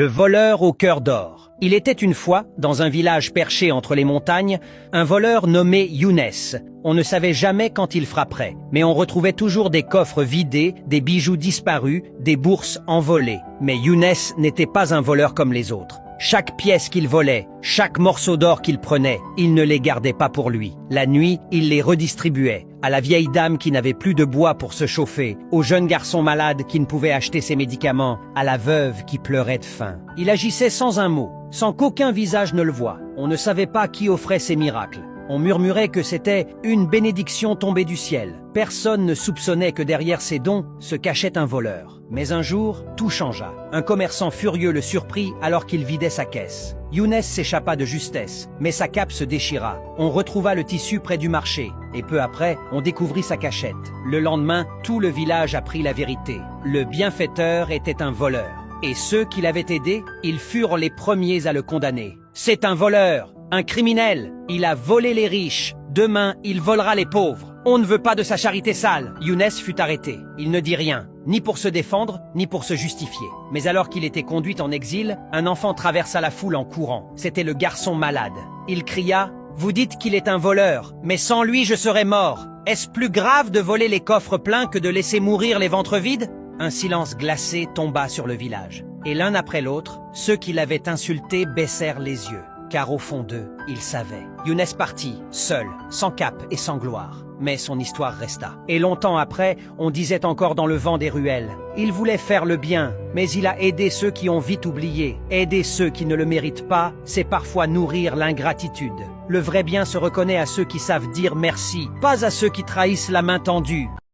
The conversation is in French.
Le voleur au cœur d'or. Il était une fois, dans un village perché entre les montagnes, un voleur nommé Younes. On ne savait jamais quand il frapperait, mais on retrouvait toujours des coffres vidés, des bijoux disparus, des bourses envolées. Mais Younes n'était pas un voleur comme les autres. Chaque pièce qu'il volait, chaque morceau d'or qu'il prenait, il ne les gardait pas pour lui. La nuit, il les redistribuait à la vieille dame qui n'avait plus de bois pour se chauffer, au jeune garçon malade qui ne pouvait acheter ses médicaments, à la veuve qui pleurait de faim. Il agissait sans un mot, sans qu'aucun visage ne le voie. On ne savait pas qui offrait ces miracles. On murmurait que c'était une bénédiction tombée du ciel. Personne ne soupçonnait que derrière ces dons se cachait un voleur. Mais un jour, tout changea. Un commerçant furieux le surprit alors qu'il vidait sa caisse. Younes s'échappa de justesse, mais sa cape se déchira. On retrouva le tissu près du marché, et peu après, on découvrit sa cachette. Le lendemain, tout le village apprit la vérité. Le bienfaiteur était un voleur. Et ceux qui l'avaient aidé, ils furent les premiers à le condamner. C'est un voleur, un criminel. Il a volé les riches. Demain, il volera les pauvres. On ne veut pas de sa charité sale. Younes fut arrêté. Il ne dit rien, ni pour se défendre, ni pour se justifier. Mais alors qu'il était conduit en exil, un enfant traversa la foule en courant. C'était le garçon malade. Il cria « Vous dites qu'il est un voleur, mais sans lui je serais mort. Est-ce plus grave de voler les coffres pleins que de laisser mourir les ventres vides ?» Un silence glacé tomba sur le village. Et l'un après l'autre, ceux qui l'avaient insulté baissèrent les yeux. Car au fond d'eux, ils savaient. Younes partit, seul, sans cape et sans gloire. Mais son histoire resta. Et longtemps après, on disait encore dans le vent des ruelles. Il voulait faire le bien, mais il a aidé ceux qui ont vite oublié. Aider ceux qui ne le méritent pas, c'est parfois nourrir l'ingratitude. Le vrai bien se reconnaît à ceux qui savent dire merci, pas à ceux qui trahissent la main tendue.